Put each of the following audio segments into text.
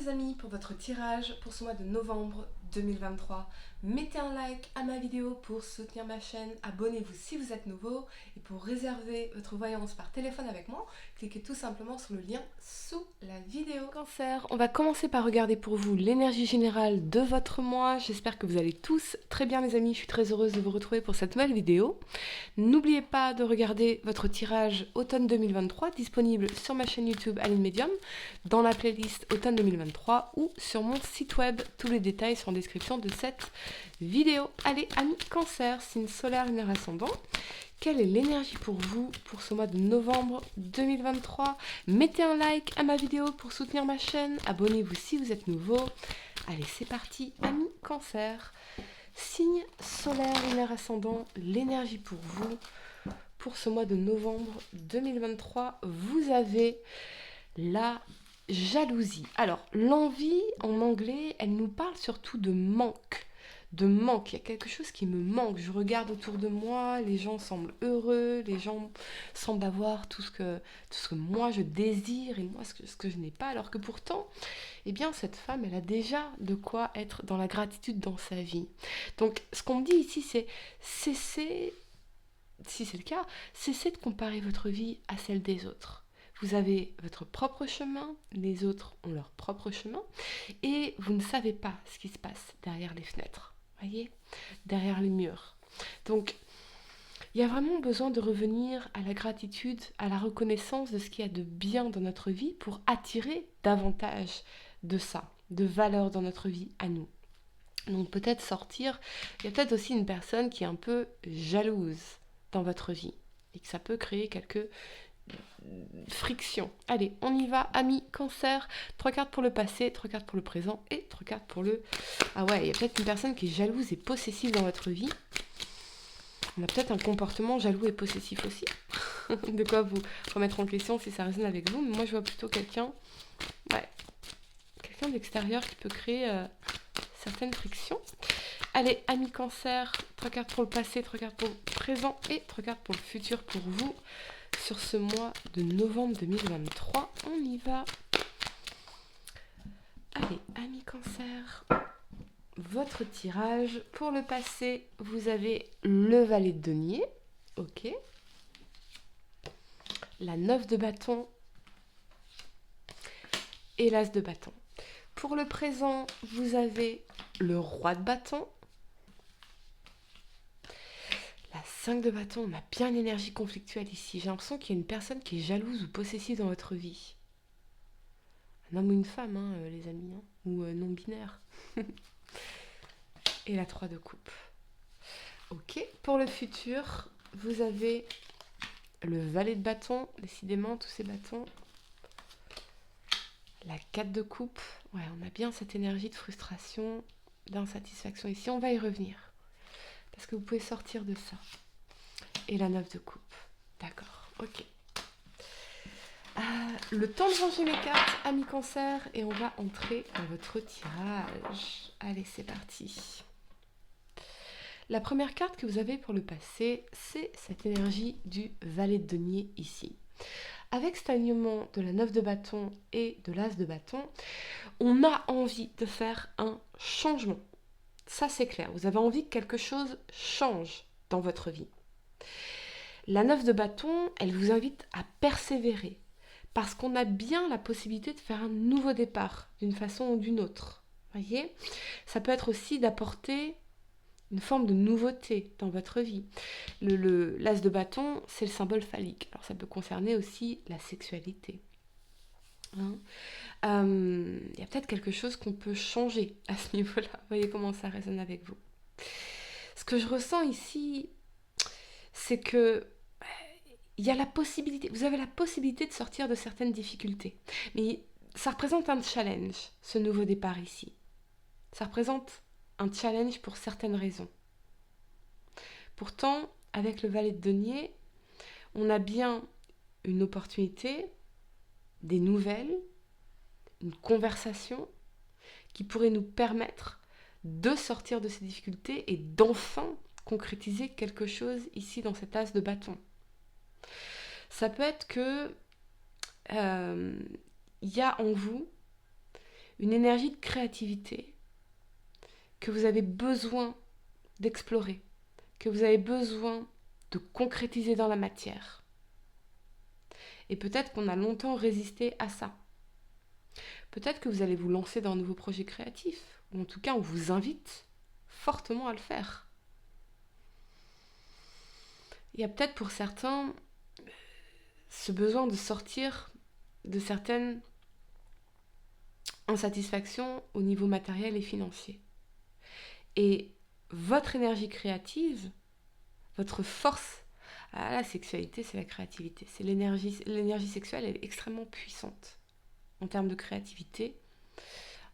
les amis pour votre tirage pour ce mois de novembre 2023. Mettez un like à ma vidéo pour soutenir ma chaîne, abonnez-vous si vous êtes nouveau et pour réserver votre voyance par téléphone avec moi, cliquez tout simplement sur le lien sous la vidéo. Cancer, on va commencer par regarder pour vous l'énergie générale de votre mois. J'espère que vous allez tous très bien les amis, je suis très heureuse de vous retrouver pour cette nouvelle vidéo. N'oubliez pas de regarder votre tirage automne 2023 disponible sur ma chaîne YouTube Aline Medium dans la playlist automne 2023 ou sur mon site web. Tous les détails sont en description de cette vidéo. Allez, amis Cancer, signe solaire, lunaire ascendant. Quelle est l'énergie pour vous pour ce mois de novembre 2023? Mettez un like à ma vidéo pour soutenir ma chaîne. Abonnez-vous si vous êtes nouveau. Allez, c'est parti, amis Cancer. Signe solaire, lunaire ascendant, l'énergie pour vous pour ce mois de novembre 2023. Vous avez la jalousie. Alors, l'envie, en anglais, elle nous parle surtout de manque. De manque, il y a quelque chose qui me manque. Je regarde autour de moi, les gens semblent heureux, les gens semblent avoir tout ce que moi je désire et moi ce que je n'ai pas, alors que pourtant, eh bien, cette femme, elle a déjà de quoi être dans la gratitude dans sa vie. Donc, ce qu'on me dit ici, c'est cesser, si c'est le cas, cessez de comparer votre vie à celle des autres. Vous avez votre propre chemin, les autres ont leur propre chemin, et vous ne savez pas ce qui se passe derrière les fenêtres, voyez, derrière les murs. Donc, il y a vraiment besoin de revenir à la gratitude, à la reconnaissance de ce qu'il y a de bien dans notre vie pour attirer davantage de ça, de valeur dans notre vie à nous. Donc peut-être sortir, il y a peut-être aussi une personne qui est un peu jalouse dans votre vie et que ça peut créer quelques frictions. Allez, on y va, amis Cancer. 3 cartes pour le passé, 3 cartes pour le présent et 3 cartes pour le... Ah ouais, il y a peut-être une personne qui est jalouse et possessive dans votre vie. On a peut-être un comportement jaloux et possessif aussi. De quoi vous remettre en question si ça résonne avec vous. Mais moi, je vois plutôt quelqu'un d'extérieur qui peut créer certaines frictions. Allez, amis Cancer, 3 cartes pour le passé, 3 cartes pour le présent et 3 cartes pour le futur pour vous sur ce mois de novembre 2023. On y va. Allez, amis Cancer, votre tirage. Pour le passé, vous avez le valet de denier. Ok. La 9 de bâton et l'as de bâton. Pour le présent, vous avez le roi de bâton. La 5 de bâton, on a bien l'énergie conflictuelle ici. J'ai l'impression qu'il y a une personne qui est jalouse ou possessive dans votre vie. Un homme ou une femme, hein, les amis, hein, ou non-binaire. Et la 3 de coupe. Ok, pour le futur, vous avez le valet de bâton, décidément, tous ces bâtons. La 4 de coupe, ouais, on a bien cette énergie de frustration, d'insatisfaction ici. On va y revenir, parce que vous pouvez sortir de ça. Et la 9 de coupe, d'accord, ok. Le temps de ranger mes cartes, amis Cancer, et on va entrer dans votre tirage. Allez, c'est parti. La première carte que vous avez pour le passé, c'est cette énergie du valet de denier ici. Avec cet alignement de la 9 de bâton et de l'as de bâton, on a envie de faire un changement. Ça, c'est clair. Vous avez envie que quelque chose change dans votre vie. La 9 de bâton, elle vous invite à persévérer parce qu'on a bien la possibilité de faire un nouveau départ d'une façon ou d'une autre. Voyez ? Ça peut être aussi d'apporter une forme de nouveauté dans votre vie. L'as de bâton, c'est le symbole phallique. Alors ça peut concerner aussi la sexualité. Hein, y a peut-être quelque chose qu'on peut changer à ce niveau-là. Vous voyez comment ça résonne avec vous. Ce que je ressens ici, c'est que il y a la possibilité, vous avez la possibilité de sortir de certaines difficultés. Mais ça représente un challenge, ce nouveau départ ici. Ça représente un challenge pour certaines raisons. Pourtant, avec le valet de denier, on a bien une opportunité, des nouvelles, une conversation qui pourrait nous permettre de sortir de ces difficultés et d'enfin concrétiser quelque chose ici dans cet as de bâton. Ça peut être que y a en vous une énergie de créativité que vous avez besoin d'explorer, que vous avez besoin de concrétiser dans la matière. Et peut-être qu'on a longtemps résisté à ça. Peut-être que vous allez vous lancer dans un nouveau projet créatif, ou en tout cas on vous invite fortement à le faire. Il y a peut-être pour certains ce besoin de sortir de certaines insatisfactions au niveau matériel et financier. Et votre énergie créative, votre force, la sexualité c'est la créativité, c'est l'énergie sexuelle, elle est extrêmement puissante en termes de créativité,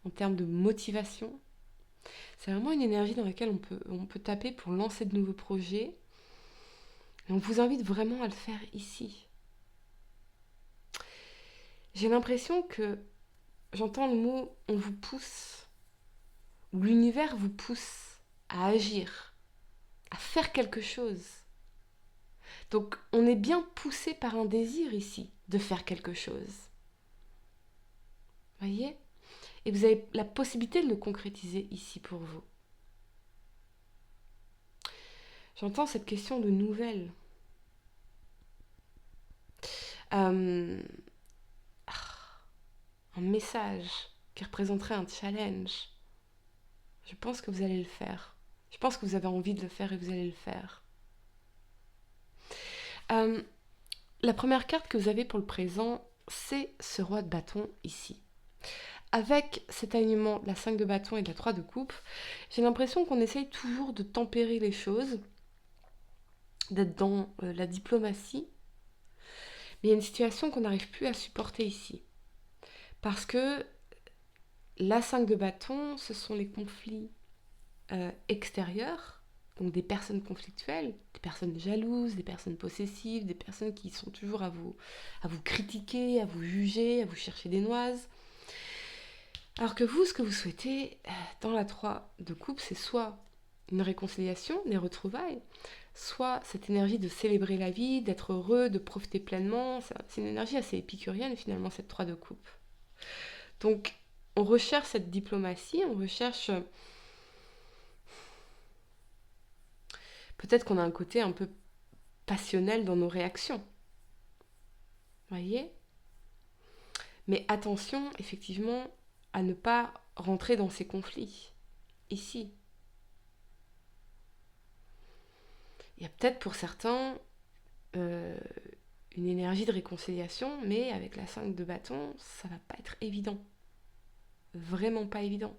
en termes de motivation. C'est vraiment une énergie dans laquelle on peut taper pour lancer de nouveaux projets. Et on vous invite vraiment à le faire ici. J'ai l'impression que j'entends le mot « on vous pousse », ou l'univers vous pousse à agir, à faire quelque chose. Donc on est bien poussé par un désir ici de faire quelque chose. Voyez ? Et vous avez la possibilité de le concrétiser ici pour vous. J'entends cette question de nouvelles. Un message qui représenterait un challenge. Je pense que vous allez le faire. Je pense que vous avez envie de le faire et vous allez le faire. La première carte que vous avez pour le présent, c'est ce roi de bâton ici. Avec cet alignement de la 5 de bâton et de la 3 de coupe, j'ai l'impression qu'on essaye toujours de tempérer les choses, d'être dans la diplomatie. Mais il y a une situation qu'on n'arrive plus à supporter ici. Parce que la 5 de bâton, ce sont les conflits extérieurs, donc des personnes conflictuelles, des personnes jalouses, des personnes possessives, des personnes qui sont toujours à vous critiquer, à vous juger, à vous chercher des noises. Alors que vous, ce que vous souhaitez dans la 3 de coupe, c'est soit une réconciliation, des retrouvailles, soit cette énergie de célébrer la vie, d'être heureux, de profiter pleinement. C'est une énergie assez épicurienne finalement, cette 3 de coupe. Donc on recherche cette diplomatie, on recherche... Peut-être qu'on a un côté un peu passionnel dans nos réactions. Voyez ? Mais attention, effectivement, à ne pas rentrer dans ces conflits. Ici. Il y a peut-être pour certains une énergie de réconciliation, mais avec la 5 de bâton, ça va pas être évident. Vraiment pas évident.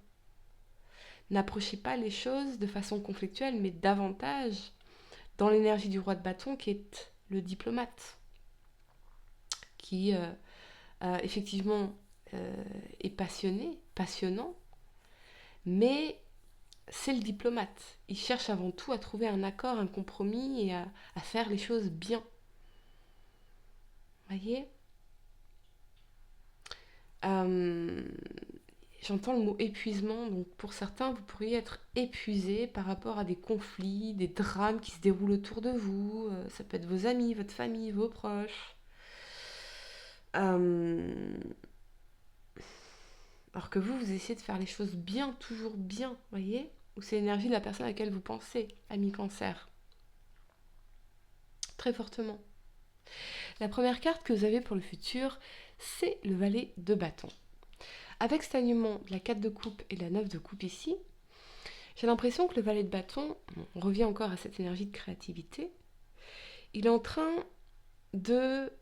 N'approchez pas les choses de façon conflictuelle, mais davantage dans l'énergie du roi de bâton qui est le diplomate, qui effectivement est passionnant, mais c'est le diplomate. Il cherche avant tout à trouver un accord, un compromis et à faire les choses bien. Voyez ? J'entends le mot épuisement, donc pour certains, vous pourriez être épuisé par rapport à des conflits, des drames qui se déroulent autour de vous. Ça peut être vos amis, votre famille, vos proches. Alors que vous essayez de faire les choses bien, toujours bien, voyez ? Ou c'est l'énergie de la personne à laquelle vous pensez, ami Cancer. Très fortement. La première carte que vous avez pour le futur, c'est le valet de bâton. Avec cet alignement de la 4 de coupe et de la 9 de coupe ici, j'ai l'impression que le valet de bâton, on revient encore à cette énergie de créativité, il est en train de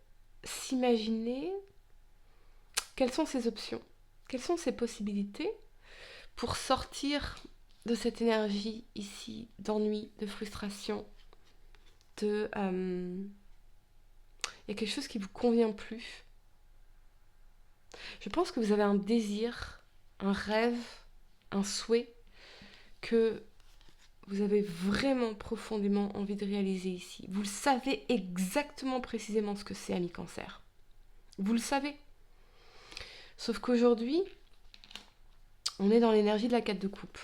s'imaginer quelles sont ses options, quelles sont ses possibilités pour sortir de cette énergie ici d'ennui, de frustration, il y a quelque chose qui ne vous convient plus. Je pense que vous avez un désir, un rêve, un souhait que vous avez vraiment profondément envie de réaliser ici. Vous le savez exactement précisément ce que c'est, ami Cancer. Vous le savez. Sauf qu'aujourd'hui, on est dans l'énergie de la 4 de coupe.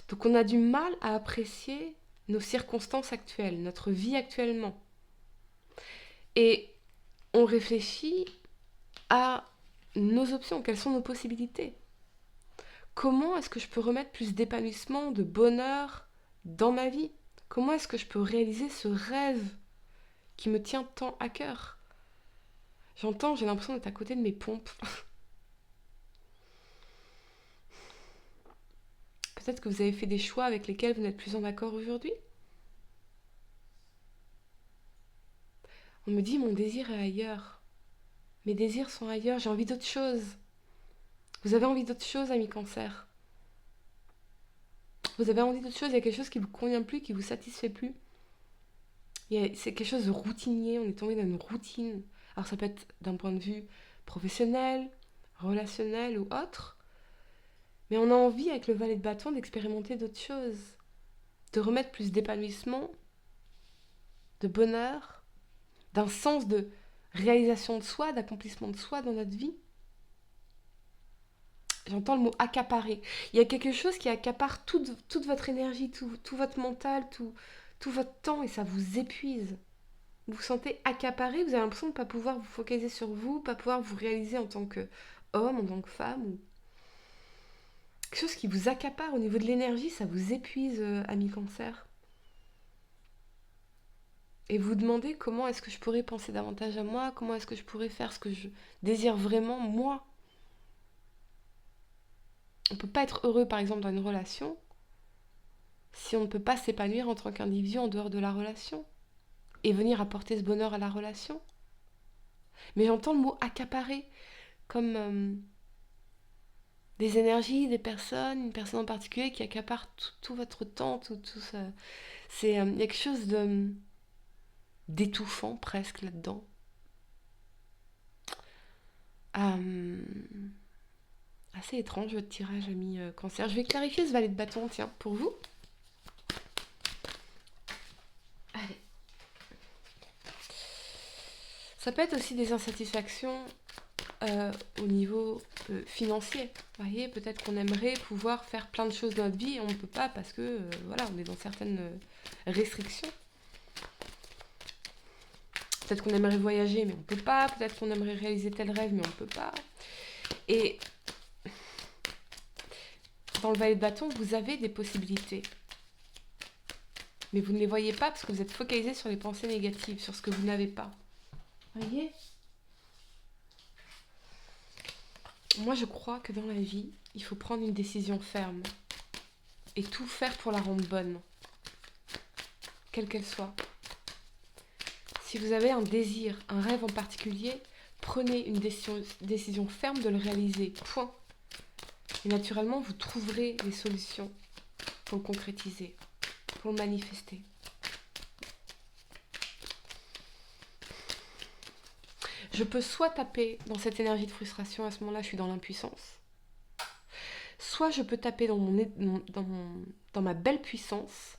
Donc on a du mal à apprécier nos circonstances actuelles, notre vie actuellement. Et on réfléchit à nos options, quelles sont nos possibilités. Comment est-ce que je peux remettre plus d'épanouissement, de bonheur dans ma vie? Comment est-ce que je peux réaliser ce rêve qui me tient tant à cœur? J'entends, j'ai l'impression d'être à côté de mes pompes. Peut-être que vous avez fait des choix avec lesquels vous n'êtes plus en accord aujourd'hui. On me dit mon désir est ailleurs. Mes désirs sont ailleurs, j'ai envie d'autre chose. Vous avez envie d'autre chose, ami Cancer. Vous avez envie d'autre chose, il y a quelque chose qui ne vous convient plus, qui ne vous satisfait plus. C'est quelque chose de routinier, on est tombé dans une routine. Alors ça peut être d'un point de vue professionnel, relationnel ou autre. Mais on a envie, avec le valet de bâton, d'expérimenter d'autres choses. De remettre plus d'épanouissement, de bonheur, d'un sens de réalisation de soi, d'accomplissement de soi dans notre vie. J'entends le mot accaparer. Il y a quelque chose qui accapare toute votre énergie, tout votre mental, tout votre temps, et ça vous épuise. Vous vous sentez accaparé, vous avez l'impression de ne pas pouvoir vous focaliser sur vous, pas pouvoir vous réaliser en tant qu'homme, en tant que femme. Ou quelque chose qui vous accapare au niveau de l'énergie, ça vous épuise, ami Cancer. Et vous demandez comment est-ce que je pourrais penser davantage à moi, comment est-ce que je pourrais faire ce que je désire vraiment, moi. On ne peut pas être heureux, par exemple, dans une relation si on ne peut pas s'épanouir en tant qu'individu en dehors de la relation et venir apporter ce bonheur à la relation. Mais j'entends le mot accaparer comme des énergies, des personnes, une personne en particulier qui accapare tout votre temps, tout ça. Il y a quelque chose d'étouffant presque là-dedans. Assez étrange votre tirage, ami Cancer. Je vais clarifier ce valet de bâton, tiens, pour vous. Allez. Ça peut être aussi des insatisfactions au niveau financier. Vous voyez, peut-être qu'on aimerait pouvoir faire plein de choses dans notre vie et on ne peut pas parce que, voilà, on est dans certaines restrictions. Peut-être qu'on aimerait voyager, mais on ne peut pas. Peut-être qu'on aimerait réaliser tel rêve, mais on ne peut pas. Et dans le valet de bâton, vous avez des possibilités. Mais vous ne les voyez pas parce que vous êtes focalisé sur les pensées négatives, sur ce que vous n'avez pas. Vous voyez ? Moi, je crois que dans la vie, il faut prendre une décision ferme. Et tout faire pour la rendre bonne. Quelle qu'elle soit. Si vous avez un désir, un rêve en particulier, prenez une décision ferme de le réaliser. Point. Et naturellement, vous trouverez les solutions pour le concrétiser, pour le manifester. Je peux soit taper dans cette énergie de frustration, à ce moment-là, je suis dans l'impuissance. Soit je peux taper dans ma belle puissance,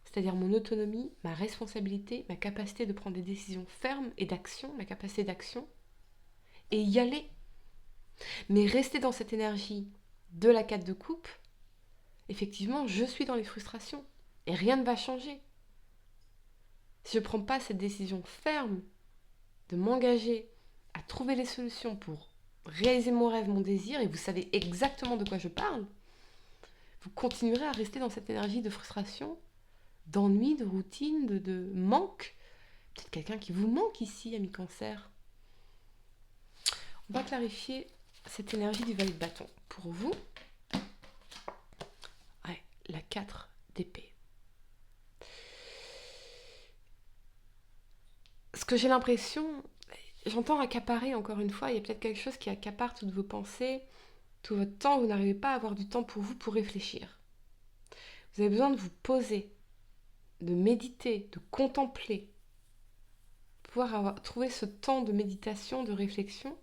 c'est-à-dire mon autonomie, ma responsabilité, ma capacité de prendre des décisions fermes et d'action, ma capacité d'action, et y aller. Mais rester dans cette énergie de la 4 de coupe, effectivement, je suis dans les frustrations et rien ne va changer. Si je ne prends pas cette décision ferme de m'engager à trouver les solutions pour réaliser mon rêve, mon désir, et vous savez exactement de quoi je parle, vous continuerez à rester dans cette énergie de frustration, d'ennui, de routine, de manque. Peut-être quelqu'un qui vous manque ici, ami Cancer. On va clarifier cette énergie du valet de bâton. Pour vous, la 4 d'épée. Ce que j'ai l'impression, j'entends accaparer encore une fois, il y a peut-être quelque chose qui accapare toutes vos pensées, tout votre temps, vous n'arrivez pas à avoir du temps pour vous pour réfléchir. Vous avez besoin de vous poser, de méditer, de contempler, pouvoir trouver ce temps de méditation, de réflexion,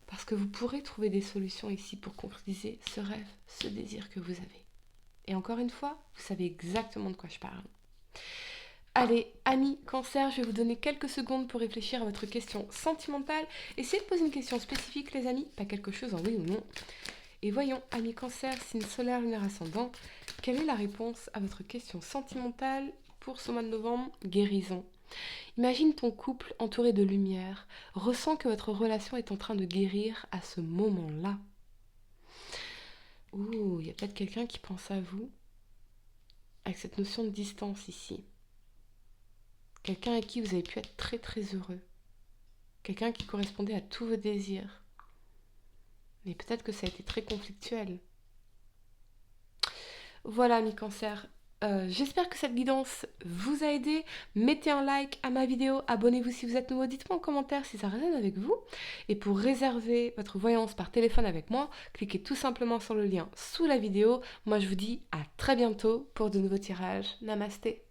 parce que vous pourrez trouver des solutions ici pour concrétiser ce rêve, ce désir que vous avez. Et encore une fois, vous savez exactement de quoi je parle. Allez, amis Cancer, je vais vous donner quelques secondes pour réfléchir à votre question sentimentale. Essayez de poser une question spécifique, les amis, pas quelque chose en oui ou non. Et voyons, amis Cancer, signe solaire, lunaire ascendant, quelle est la réponse à votre question sentimentale pour ce mois de novembre? Guérison. Imagine ton couple entouré de lumière. Ressens que votre relation est en train de guérir à ce moment-là. Ouh, il y a peut-être quelqu'un qui pense à vous avec cette notion de distance ici. Quelqu'un avec qui vous avez pu être très très heureux. Quelqu'un qui correspondait à tous vos désirs. Mais peut-être que ça a été très conflictuel. Voilà, mes cancers. J'espère que cette guidance vous a aidé. Mettez un like à ma vidéo, abonnez-vous si vous êtes nouveau, dites-moi en commentaire si ça résonne avec vous. Et pour réserver votre voyance par téléphone avec moi, cliquez tout simplement sur le lien sous la vidéo. Moi je vous dis à très bientôt pour de nouveaux tirages. Namasté.